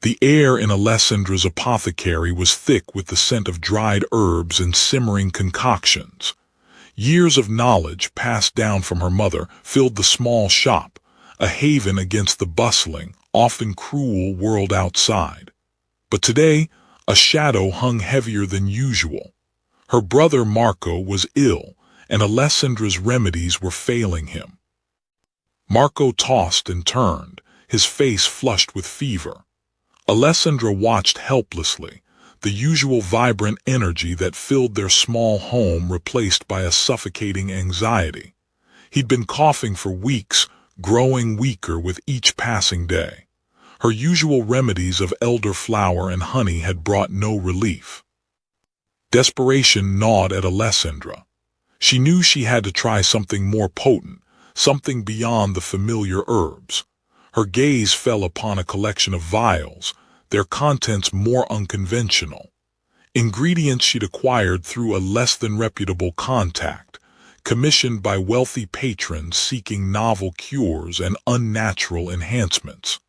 The air in Alessandra's apothecary was thick with the scent of dried herbs and simmering concoctions. Years of knowledge passed down from her mother filled the small shop, a haven against the bustling, often cruel world outside. But today, a shadow hung heavier than usual. Her brother Marco was ill, and Alessandra's remedies were failing him. Marco tossed and turned, his face flushed with fever. Alessandra watched helplessly, the usual vibrant energy that filled their small home replaced by a suffocating anxiety. He'd been coughing for weeks, growing weaker with each passing day. Her usual remedies of elderflower and honey had brought no relief. Desperation gnawed at Alessandra. She knew she had to try something more potent, something beyond the familiar herbs. Her gaze fell upon a collection of vials, their contents more unconventional. Ingredients she'd acquired through a less-than-reputable contact, commissioned by wealthy patrons seeking novel cures and unnatural enhancements.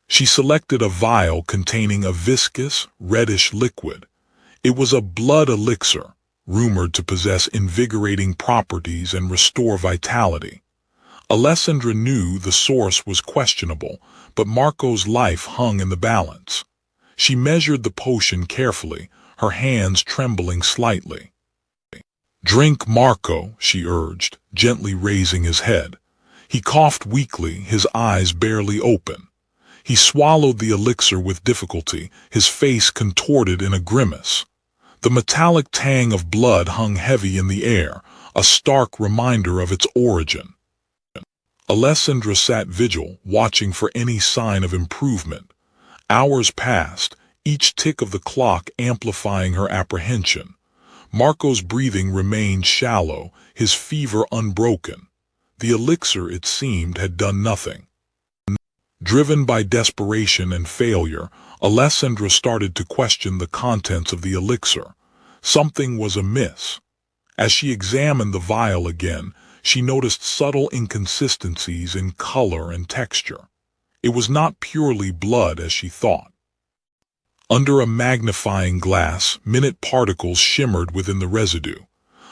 She selected a vial containing a viscous, reddish liquid. It was a blood elixir, rumored to possess invigorating properties and restore vitality. Alessandra knew the source was questionable, but Marco's life hung in the balance. She measured the potion carefully, her hands trembling slightly. "Drink, Marco," she urged, gently raising his head. He coughed weakly, his eyes barely open. He swallowed the elixir with difficulty, his face contorted in a grimace. The metallic tang of blood hung heavy in the air, a stark reminder of its origin. Alessandra sat vigil, watching for any sign of improvement. Hours passed, each tick of the clock amplifying her apprehension. Marco's breathing remained shallow, his fever unbroken. The elixir, it seemed, had done nothing. Driven by desperation and failure, Alessandra started to question the contents of the elixir. Something was amiss. As she examined the vial again, she noticed subtle inconsistencies in color and texture. It was not purely blood as she thought. Under a magnifying glass, minute particles shimmered within the residue.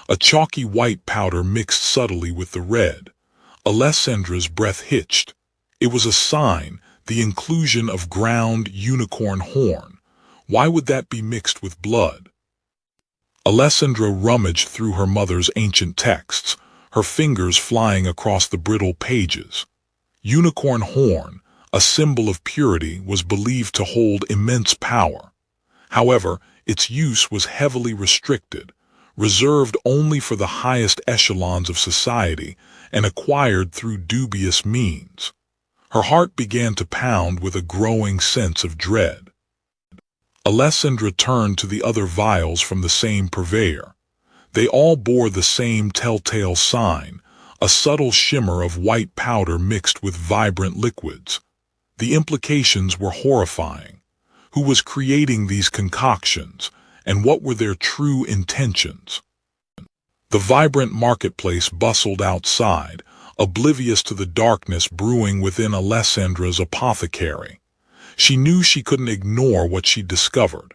A chalky white powder mixed subtly with the red. Alessandra's breath hitched. It was a sign, the inclusion of ground unicorn horn. Why would that be mixed with blood? Alessandra rummaged through her mother's ancient texts, her fingers flying across the brittle pages. Unicorn horn, a symbol of purity, was believed to hold immense power. However, its use was heavily restricted, reserved only for the highest echelons of society, and acquired through dubious means. Her heart began to pound with a growing sense of dread. Alessandra turned to the other vials from the same purveyor. They all bore the same telltale sign, a subtle shimmer of white powder mixed with vibrant liquids. The implications were horrifying. Who was creating these concoctions, and what were their true intentions? The vibrant marketplace bustled outside, oblivious to the darkness brewing within Alessandra's apothecary. She knew she couldn't ignore what she'd discovered.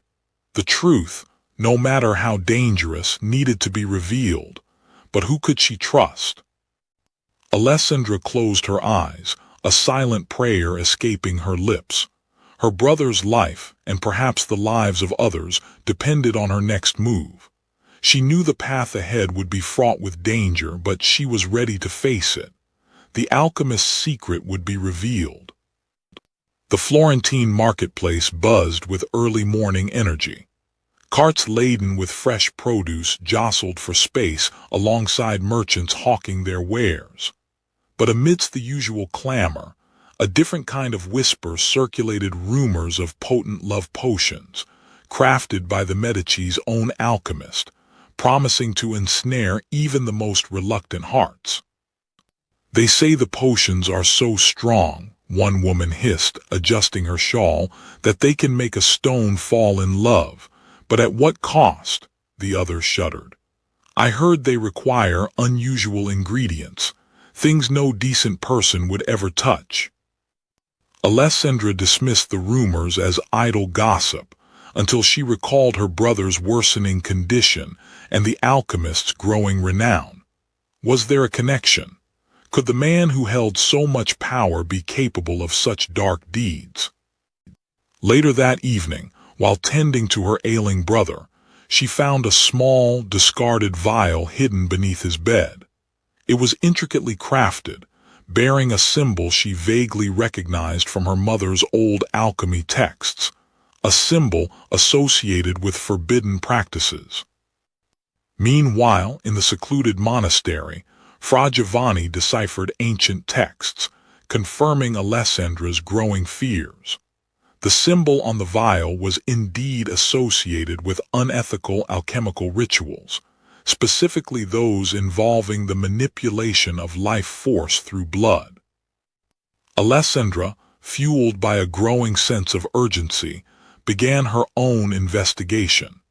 The truth, no matter how dangerous, needed to be revealed. But who could she trust? Alessandra closed her eyes, a silent prayer escaping her lips. Her brother's life, and perhaps the lives of others, depended on her next move. She knew the path ahead would be fraught with danger, but she was ready to face it. The alchemist's secret would be revealed. The Florentine marketplace buzzed with early morning energy. Carts laden with fresh produce jostled for space alongside merchants hawking their wares. But amidst the usual clamor, a different kind of whisper circulated, rumors of potent love potions, crafted by the Medici's own alchemist, promising to ensnare even the most reluctant hearts. "They say the potions are so strong," one woman hissed, adjusting her shawl, "that they can make a stone fall in love. But at what cost?" The other shuddered. "I heard they require unusual ingredients, things no decent person would ever touch." Alessandra dismissed the rumors as idle gossip until she recalled her brother's worsening condition and the alchemist's growing renown. Was there a connection? Could the man who held so much power be capable of such dark deeds? Later that evening, while tending to her ailing brother, she found a small, discarded vial hidden beneath his bed. It was intricately crafted, bearing a symbol she vaguely recognized from her mother's old alchemy texts, a symbol associated with forbidden practices. Meanwhile, in the secluded monastery, Fra Giovanni deciphered ancient texts, confirming Alessandra's growing fears. The symbol on the vial was indeed associated with unethical alchemical rituals, specifically those involving the manipulation of life force through blood. Alessandra, fueled by a growing sense of urgency, began her own investigation.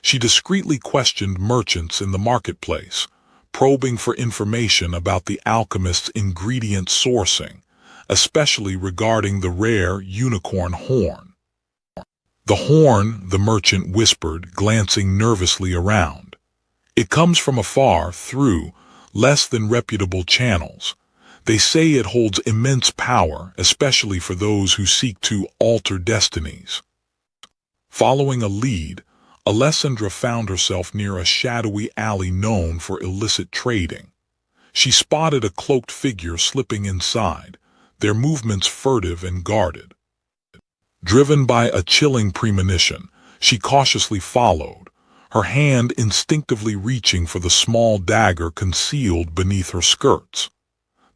She discreetly questioned merchants in the marketplace, probing for information about the alchemist's ingredient sourcing, especially regarding the rare unicorn horn. The horn, the merchant whispered, glancing nervously around. It comes from afar through less than reputable channels. They say it holds immense power, especially for those who seek to alter destinies. Following a lead, Alessandra found herself near a shadowy alley known for illicit trading. She spotted a cloaked figure slipping inside, their movements furtive and guarded. Driven by a chilling premonition, she cautiously followed, her hand instinctively reaching for the small dagger concealed beneath her skirts.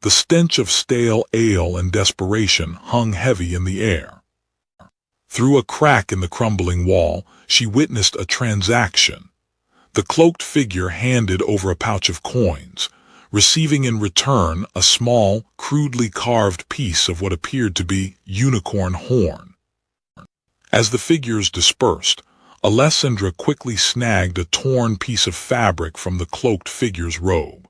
The stench of stale ale and desperation hung heavy in the air. Through a crack in the crumbling wall, she witnessed a transaction. The cloaked figure handed over a pouch of coins, receiving in return a small, crudely carved piece of what appeared to be unicorn horn. As the figures dispersed, Alessandra quickly snagged a torn piece of fabric from the cloaked figure's robe.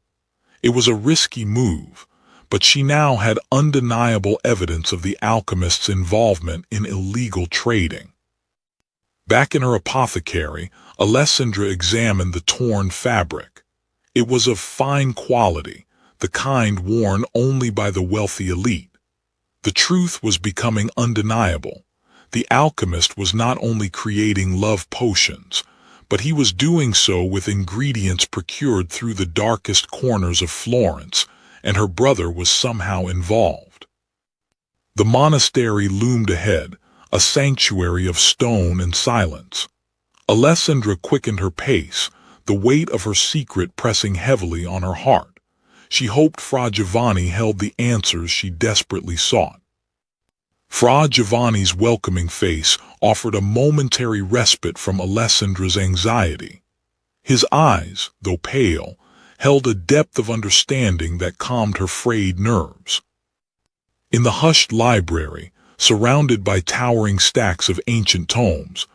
It was a risky move, but she now had undeniable evidence of the alchemist's involvement in illegal trading. Back in her apothecary, Alessandra examined the torn fabric. It was of fine quality, the kind worn only by the wealthy elite. The truth was becoming undeniable. The alchemist was not only creating love potions, but he was doing so with ingredients procured through the darkest corners of Florence, and her brother was somehow involved. The monastery loomed ahead, a sanctuary of stone and silence. Alessandra quickened her pace, the weight of her secret pressing heavily on her heart. She hoped Fra Giovanni held the answers she desperately sought. Fra Giovanni's welcoming face offered a momentary respite from Alessandra's anxiety. His eyes, though pale, held a depth of understanding that calmed her frayed nerves. In the hushed library, surrounded by towering stacks of ancient tomes,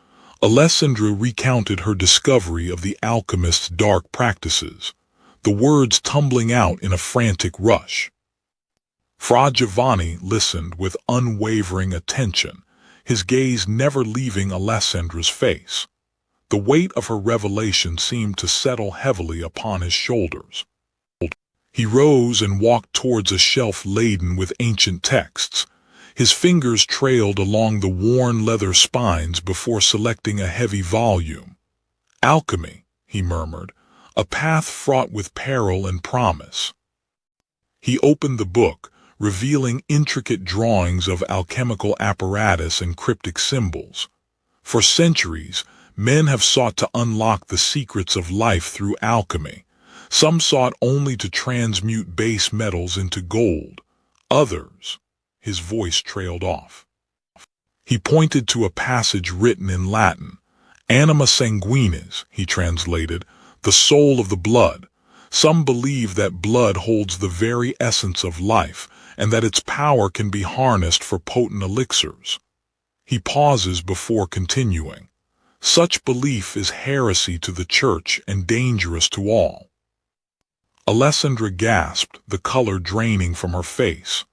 Alessandra recounted her discovery of the alchemist's dark practices, the words tumbling out in a frantic rush. Fra Giovanni listened with unwavering attention, his gaze never leaving Alessandra's face. The weight of her revelation seemed to settle heavily upon his shoulders. He rose and walked towards a shelf laden with ancient texts. His fingers trailed along the worn leather spines before selecting a heavy volume. "Alchemy," he murmured, "a path fraught with peril and promise." He opened the book, revealing intricate drawings of alchemical apparatus and cryptic symbols. For centuries, men have sought to unlock the secrets of life through alchemy. Some sought only to transmute base metals into gold. Others— His voice trailed off. He pointed to a passage written in Latin. "Anima sanguinis," he translated, "the soul of the blood." Some believe that blood holds the very essence of life, and that its power can be harnessed for potent elixirs. He pauses before continuing. Such belief is heresy to the Church and dangerous to all. Alessandra gasped, the color draining from her face.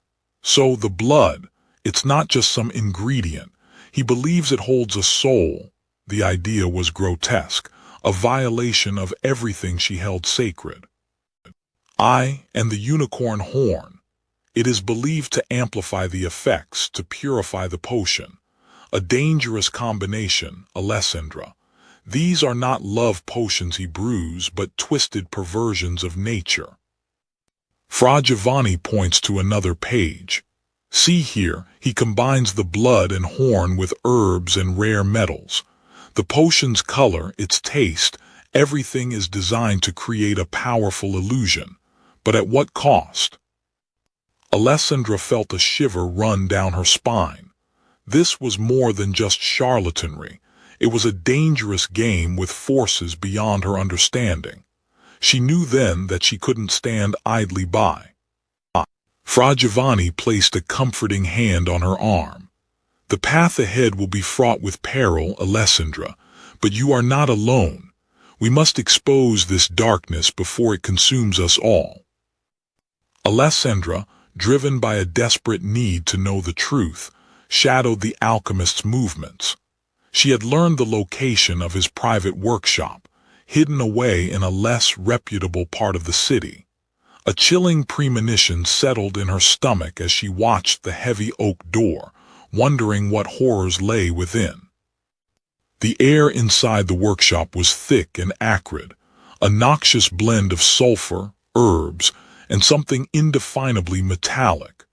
So the blood, It's not just some ingredient. He believes it holds a soul. The idea was grotesque, a violation of everything she held sacred. I and the unicorn horn. It is believed to amplify the effects, to purify the potion. A dangerous combination, Alessandra. These are not love potions he brews, but twisted perversions of nature. Fra Giovanni points to another page. See here, he combines the blood and horn with herbs and rare metals. The potion's color, its taste, everything is designed to create a powerful illusion. But at what cost? Alessandra felt a shiver run down her spine. This was more than just charlatanry. It was a dangerous game with forces beyond her understanding. She knew then that she couldn't stand idly by. Fra Giovanni placed a comforting hand on her arm. The path ahead will be fraught with peril, Alessandra, but you are not alone. We must expose this darkness before it consumes us all. Alessandra, driven by a desperate need to know the truth, shadowed the alchemist's movements. She had learned the location of his private workshop, hidden away in a less reputable part of the city. A chilling premonition settled in her stomach as she watched the heavy oak door, wondering what horrors lay within. The air inside the workshop was thick and acrid, a noxious blend of sulfur, herbs, and something indefinably metallic.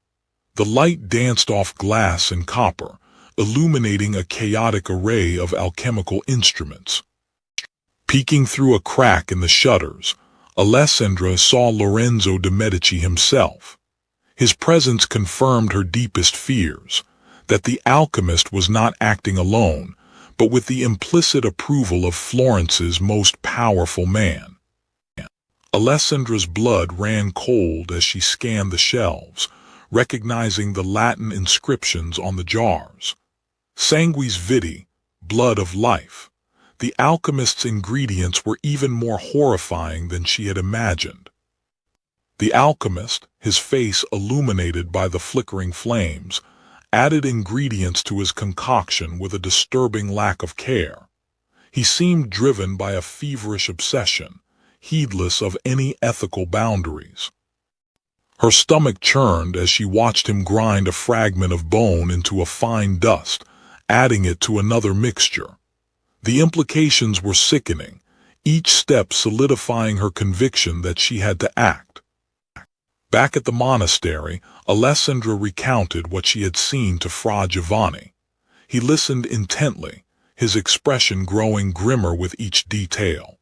The light danced off glass and copper, illuminating a chaotic array of alchemical instruments. Peeking through a crack in the shutters, Alessandra saw Lorenzo de' Medici himself. His presence confirmed her deepest fears, that the alchemist was not acting alone, but with the implicit approval of Florence's most powerful man. Alessandra's blood ran cold as she scanned the shelves, recognizing the Latin inscriptions on the jars. Sanguis vitae, blood of life. The alchemist's ingredients were even more horrifying than she had imagined. The alchemist, his face illuminated by the flickering flames, added ingredients to his concoction with a disturbing lack of care. He seemed driven by a feverish obsession, heedless of any ethical boundaries. Her stomach churned as she watched him grind a fragment of bone into a fine dust, adding it to another mixture. The implications were sickening, each step solidifying her conviction that she had to act. Back at the monastery, Alessandra recounted what she had seen to Fra Giovanni. He listened intently, his expression growing grimmer with each detail.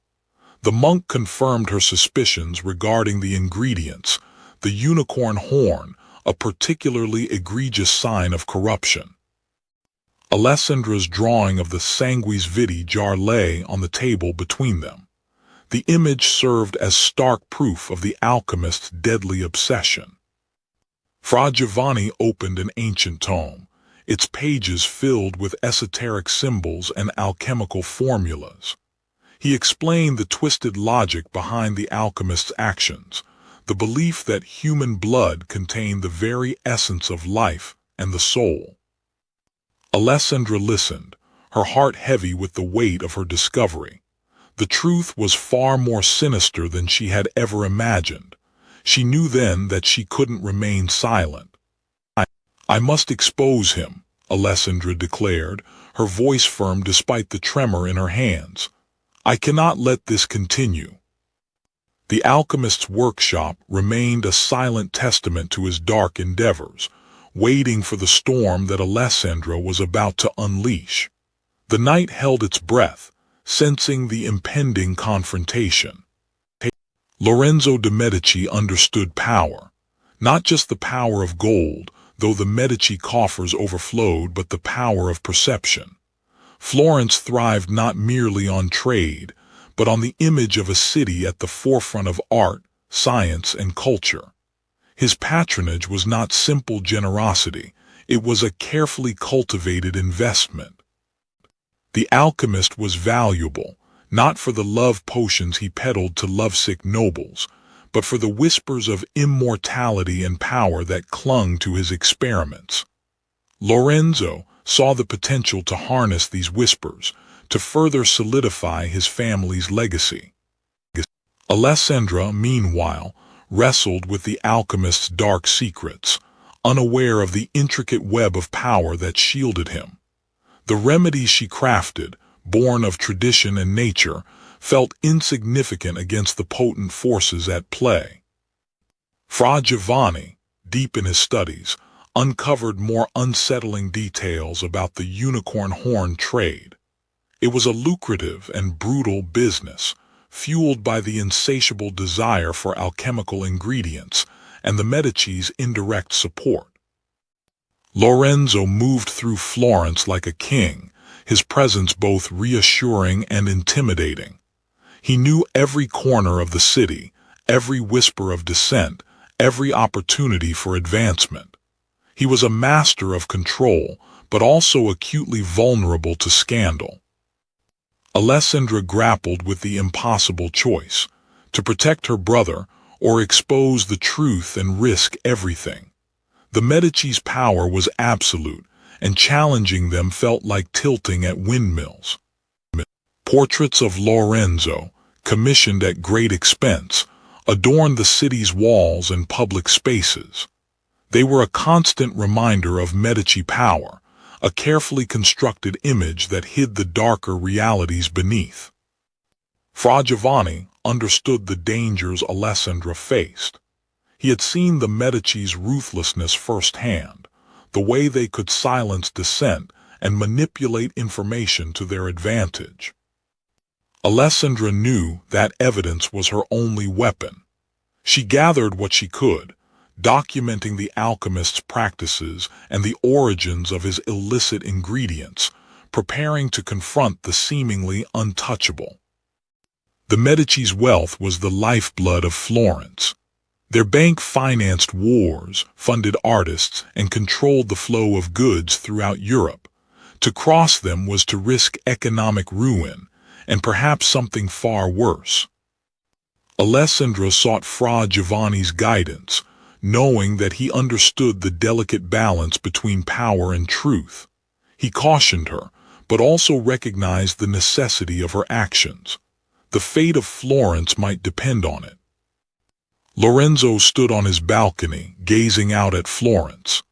The monk confirmed her suspicions regarding the ingredients, the unicorn horn, a particularly egregious sign of corruption. Alessandra's drawing of the Sanguis vitae jar lay on the table between them. The image served as stark proof of the alchemist's deadly obsession. Fra Giovanni opened an ancient tome, its pages filled with esoteric symbols and alchemical formulas. He explained the twisted logic behind the alchemist's actions, the belief that human blood contained the very essence of life and the soul. Alessandra listened, her heart heavy with the weight of her discovery. The truth was far more sinister than she had ever imagined. She knew then that she couldn't remain silent. I must expose him, Alessandra declared, her voice firm despite the tremor in her hands. I cannot let this continue. The alchemist's workshop remained a silent testament to his dark endeavors, waiting for the storm that Alessandra was about to unleash. The night held its breath, sensing the impending confrontation. Lorenzo de' Medici understood power, not just the power of gold, though the Medici coffers overflowed, but the power of perception. Florence thrived not merely on trade, but on the image of a city at the forefront of art, science, and culture. His patronage was not simple generosity, it was a carefully cultivated investment. The alchemist was valuable, not for the love potions he peddled to lovesick nobles, but for the whispers of immortality and power that clung to his experiments. Lorenzo saw the potential to harness these whispers to further solidify his family's legacy. Alessandra, meanwhile, wrestled with the alchemist's dark secrets, unaware of the intricate web of power that shielded him. The remedies she crafted, born of tradition and nature, felt insignificant against the potent forces at play. Fra Giovanni, deep in his studies, uncovered more unsettling details about the unicorn horn trade. It was a lucrative and brutal business, fueled by the insatiable desire for alchemical ingredients and the Medici's indirect support. Lorenzo moved through Florence like a king, his presence both reassuring and intimidating. He knew every corner of the city, every whisper of dissent, every opportunity for advancement. He was a master of control, but also acutely vulnerable to scandal. Alessandra grappled with the impossible choice, to protect her brother or expose the truth and risk everything. The Medici's power was absolute, and challenging them felt like tilting at windmills. Portraits of Lorenzo, commissioned at great expense, adorned the city's walls and public spaces. They were a constant reminder of Medici power, a carefully constructed image that hid the darker realities beneath. Fra Giovanni understood the dangers Alessandra faced. He had seen the Medici's ruthlessness firsthand, the way they could silence dissent and manipulate information to their advantage. Alessandra knew that evidence was her only weapon. She gathered what she could, documenting the alchemist's practices and the origins of his illicit ingredients, preparing to confront the seemingly untouchable. The Medici's wealth was the lifeblood of Florence. Their bank financed wars, funded artists, and controlled the flow of goods throughout Europe. To cross them was to risk economic ruin, and perhaps something far worse. Alessandra sought Fra Giovanni's guidance, knowing that he understood the delicate balance between power and truth. He cautioned her, but also recognized the necessity of her actions. The fate of Florence might depend on it. Lorenzo stood on his balcony, gazing out at Florence.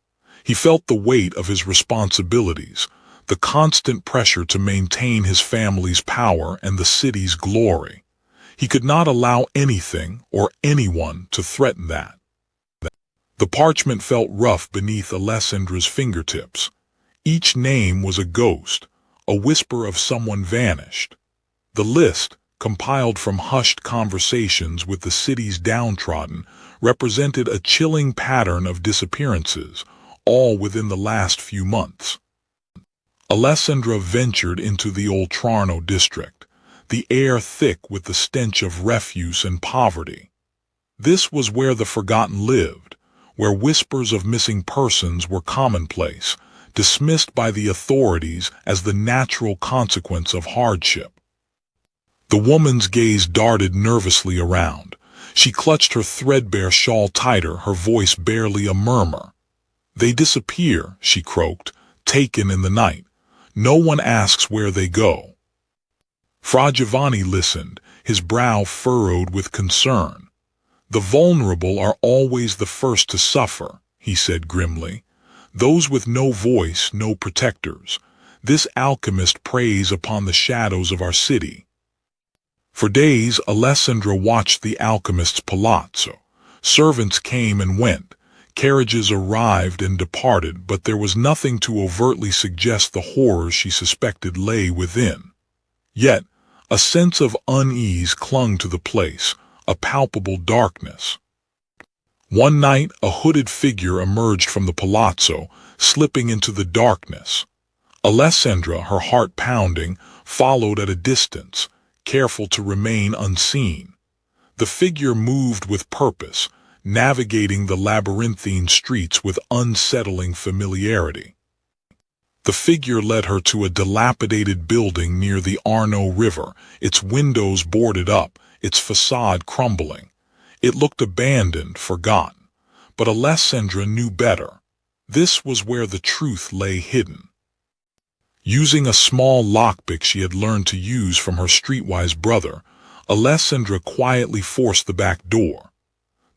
He felt the weight of his responsibilities, the constant pressure to maintain his family's power and the city's glory. He could not allow anything or anyone to threaten that. The parchment felt rough beneath Alessandra's fingertips. Each name was a ghost, a whisper of someone vanished. The list, compiled from hushed conversations with the city's downtrodden, represented a chilling pattern of disappearances, all within the last few months. Alessandra ventured into the Oltrarno district, the air thick with the stench of refuse and poverty. This was where the forgotten lived, where whispers of missing persons were commonplace, dismissed by the authorities as the natural consequence of hardship. The woman's gaze darted nervously around. She clutched her threadbare shawl tighter, her voice barely a murmur. "They disappear," she croaked, "taken in the night. No one asks where they go." Fra Giovanni listened, his brow furrowed with concern. "The vulnerable are always the first to suffer," he said grimly. "Those with no voice, no protectors. This alchemist preys upon the shadows of our city." For days, Alessandra watched the alchemist's palazzo. Servants came and went. Carriages arrived and departed, but there was nothing to overtly suggest the horrors she suspected lay within. Yet, a sense of unease clung to the place, a palpable darkness. One night, a hooded figure emerged from the palazzo, slipping into the darkness. Alessandra, her heart pounding, followed at a distance, careful to remain unseen. The figure moved with purpose, navigating the labyrinthine streets with unsettling familiarity. The figure led her to a dilapidated building near the Arno River, its windows boarded up, its facade crumbling. It looked abandoned, forgotten. But Alessandra knew better. This was where the truth lay hidden. Using a small lockpick she had learned to use from her streetwise brother, Alessandra quietly forced the back door.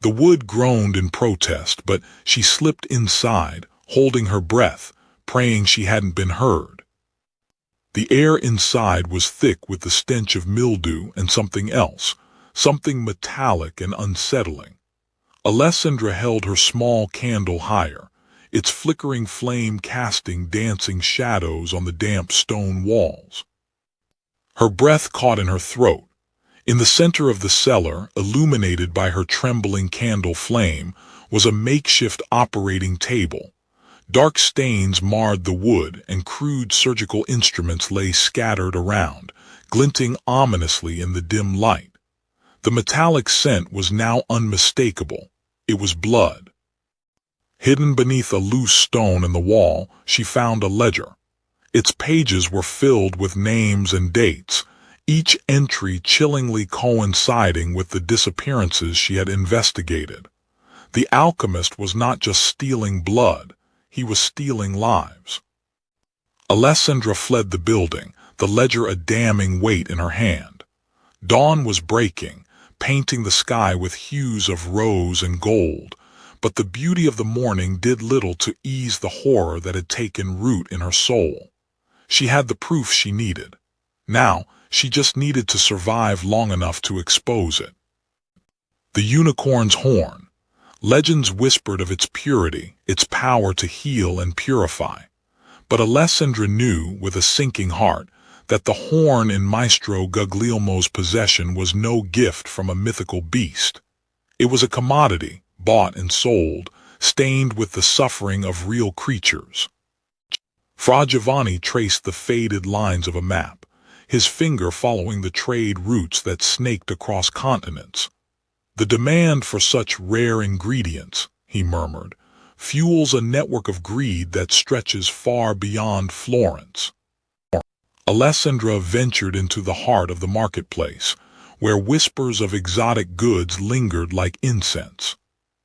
The wood groaned in protest, but she slipped inside, holding her breath, praying she hadn't been heard. The air inside was thick with the stench of mildew and something else, something metallic and unsettling. Alessandra held her small candle higher, its flickering flame casting dancing shadows on the damp stone walls. Her breath caught in her throat. In the center of the cellar, illuminated by her trembling candle flame, was a makeshift operating table. Dark stains marred the wood, and crude surgical instruments lay scattered around, glinting ominously in the dim light. The metallic scent was now unmistakable. It was blood. Hidden beneath a loose stone in the wall, she found a ledger. Its pages were filled with names and dates, each entry chillingly coinciding with the disappearances she had investigated. The alchemist was not just stealing blood, he was stealing lives. Alessandra fled the building, the ledger a damning weight in her hand. Dawn was breaking, painting the sky with hues of rose and gold, but the beauty of the morning did little to ease the horror that had taken root in her soul. She had the proof she needed. Now, she just needed to survive long enough to expose it. The unicorn's horn. Legends whispered of its purity, its power to heal and purify. But Alessandra knew, with a sinking heart, that the horn in Maestro Guglielmo's possession was no gift from a mythical beast. It was a commodity, bought and sold, stained with the suffering of real creatures. Fra Giovanni traced the faded lines of a map, his finger following the trade routes that snaked across continents. The demand for such rare ingredients, he murmured, fuels a network of greed that stretches far beyond Florence. Alessandra ventured into the heart of the marketplace, where whispers of exotic goods lingered like incense.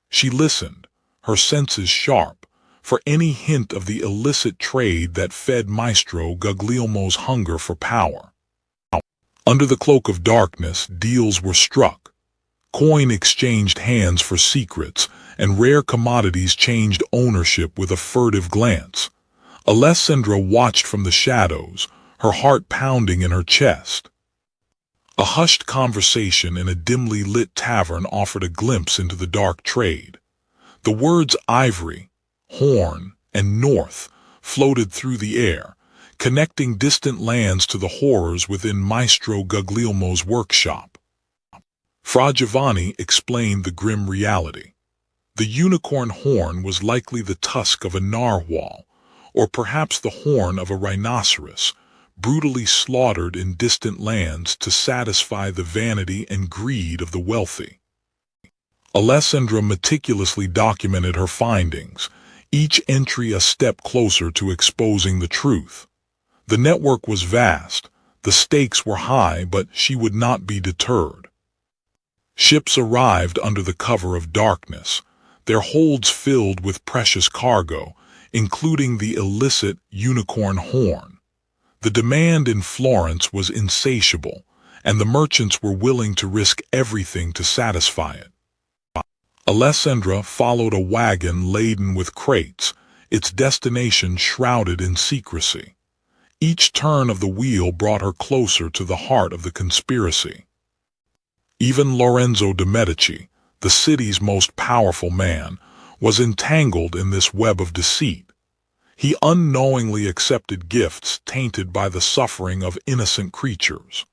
She listened, her senses sharp, for any hint of the illicit trade that fed Maestro Guglielmo's hunger for power. Under the cloak of darkness, deals were struck. Coin exchanged hands for secrets, and rare commodities changed ownership with a furtive glance. Alessandra watched from the shadows, her heart pounding in her chest. A hushed conversation in a dimly lit tavern offered a glimpse into the dark trade. The words ivory, horn, and north floated through the air, connecting distant lands to the horrors within Maestro Guglielmo's workshop. Fra Giovanni explained the grim reality. The unicorn horn was likely the tusk of a narwhal, or perhaps the horn of a rhinoceros, brutally slaughtered in distant lands to satisfy the vanity and greed of the wealthy. Alessandra meticulously documented her findings, each entry a step closer to exposing the truth. The network was vast, the stakes were high, but she would not be deterred. Ships arrived under the cover of darkness, their holds filled with precious cargo, including the illicit unicorn horn. The demand in Florence was insatiable, and the merchants were willing to risk everything to satisfy it. Alessandra followed a wagon laden with crates, its destination shrouded in secrecy. Each turn of the wheel brought her closer to the heart of the conspiracy. Even Lorenzo de' Medici, the city's most powerful man, was entangled in this web of deceit. He unknowingly accepted gifts tainted by the suffering of innocent creatures.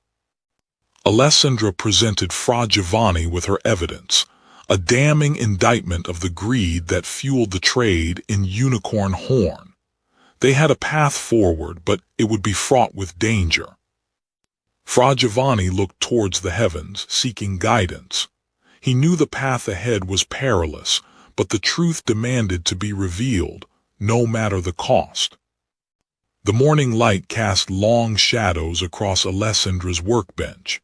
Alessandra presented Fra Giovanni with her evidence, a damning indictment of the greed that fueled the trade in unicorn horn. They had a path forward, but it would be fraught with danger. Fra Giovanni looked towards the heavens, seeking guidance. He knew the path ahead was perilous, but the truth demanded to be revealed, no matter the cost. The morning light cast long shadows across Alessandra's workbench.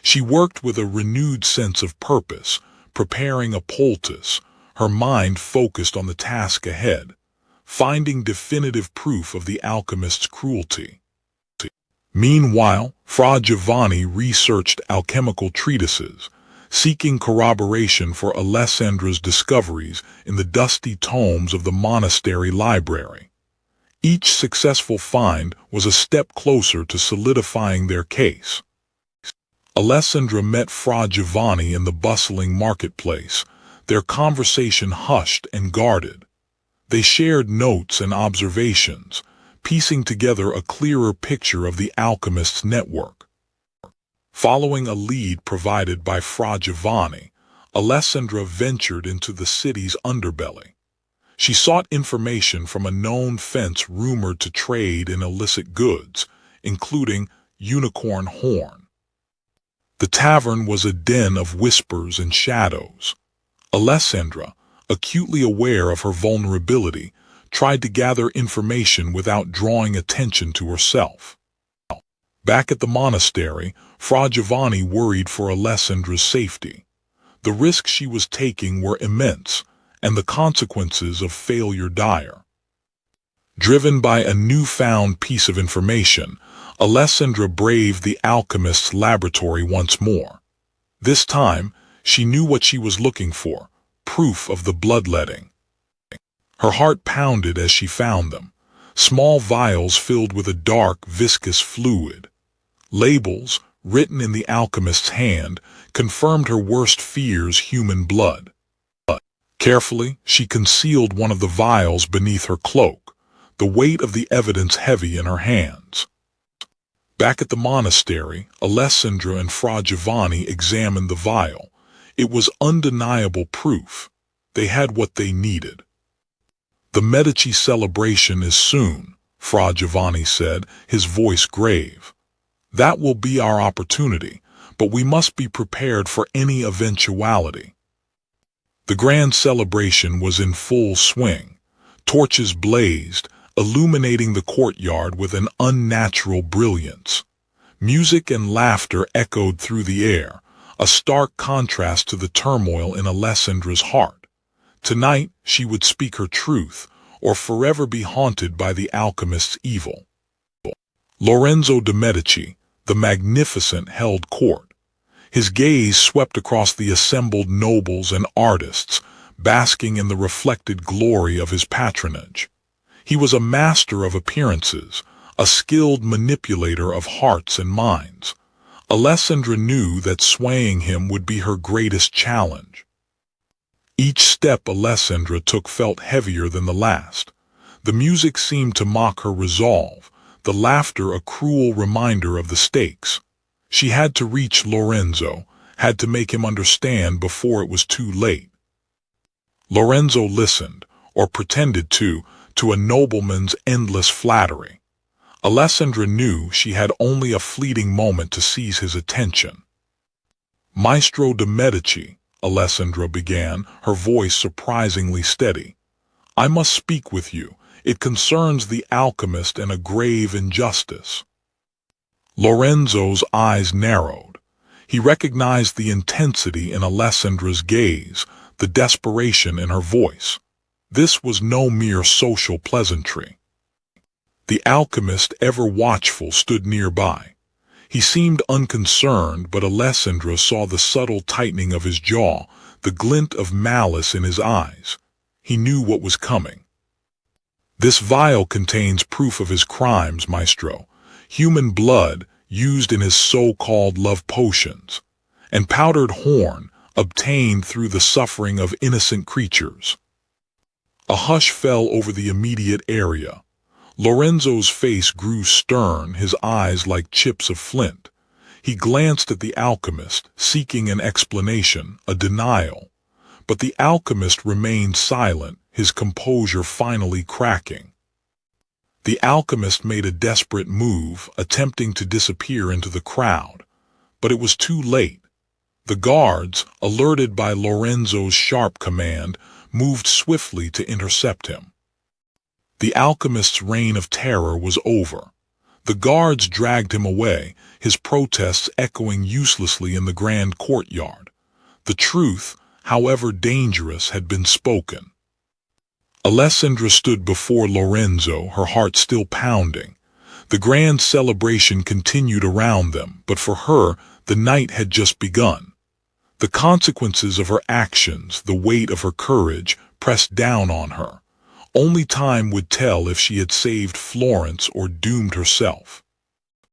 She worked with a renewed sense of purpose, preparing a poultice, her mind focused on the task ahead. finding definitive proof of the alchemist's cruelty. Meanwhile, Fra Giovanni researched alchemical treatises, seeking corroboration for Alessandra's discoveries in the dusty tomes of the monastery library. Each successful find was a step closer to solidifying their case. Alessandra met Fra Giovanni in the bustling marketplace, their conversation hushed and guarded. They shared notes and observations, piecing together a clearer picture of the alchemist's network. Following a lead provided by Fra Giovanni, Alessandra ventured into the city's underbelly. She sought information from a known fence rumored to trade in illicit goods, including unicorn horn. The tavern was a den of whispers and shadows. Alessandra, acutely aware of her vulnerability, tried to gather information without drawing attention to herself. Back at the monastery, Fra Giovanni worried for Alessandra's safety. The risks she was taking were immense, and the consequences of failure dire. Driven by a newfound piece of information, Alessandra braved the alchemist's laboratory once more. This time, she knew what she was looking for: proof of the bloodletting. Her heart pounded as she found them, small vials filled with a dark, viscous fluid. Labels, written in the alchemist's hand, confirmed her worst fears: human blood. Carefully, she concealed one of the vials beneath her cloak, the weight of the evidence heavy in her hands. Back at the monastery, Alessandra and Fra Giovanni examined the vial. It was undeniable proof. They had what they needed. "The Medici celebration is soon," Fra Giovanni said, his voice grave. "That will be our opportunity, but we must be prepared for any eventuality." The grand celebration was in full swing. Torches blazed, illuminating the courtyard with an unnatural brilliance. Music and laughter echoed through the air, a stark contrast to the turmoil in Alessandra's heart. Tonight she would speak her truth, or forever be haunted by the alchemist's evil. Lorenzo de' Medici, the Magnificent, held court. His gaze swept across the assembled nobles and artists, basking in the reflected glory of his patronage. He was a master of appearances, a skilled manipulator of hearts and minds. Alessandra knew that swaying him would be her greatest challenge. Each step Alessandra took felt heavier than the last. The music seemed to mock her resolve, the laughter a cruel reminder of the stakes. She had to reach Lorenzo, had to make him understand before it was too late. Lorenzo listened, or pretended to a nobleman's endless flattery. Alessandra knew she had only a fleeting moment to seize his attention. "Maestro de' Medici," Alessandra began, her voice surprisingly steady. "I must speak with you. It concerns the alchemist and a grave injustice." Lorenzo's eyes narrowed. He recognized the intensity in Alessandra's gaze, the desperation in her voice. This was no mere social pleasantry. The alchemist, ever watchful, stood nearby. He seemed unconcerned, but Alessandra saw the subtle tightening of his jaw, the glint of malice in his eyes. He knew what was coming. "This vial contains proof of his crimes, Maestro. Human blood, used in his so-called love potions, and powdered horn, obtained through the suffering of innocent creatures." A hush fell over the immediate area. Lorenzo's face grew stern, his eyes like chips of flint. He glanced at the alchemist, seeking an explanation, a denial. But the alchemist remained silent, his composure finally cracking. The alchemist made a desperate move, attempting to disappear into the crowd. But it was too late. The guards, alerted by Lorenzo's sharp command, moved swiftly to intercept him. The alchemist's reign of terror was over. The guards dragged him away, his protests echoing uselessly in the grand courtyard. The truth, however dangerous, had been spoken. Alessandra stood before Lorenzo, her heart still pounding. The grand celebration continued around them, but for her, the night had just begun. The consequences of her actions, the weight of her courage, pressed down on her. Only time would tell if she had saved Florence or doomed herself.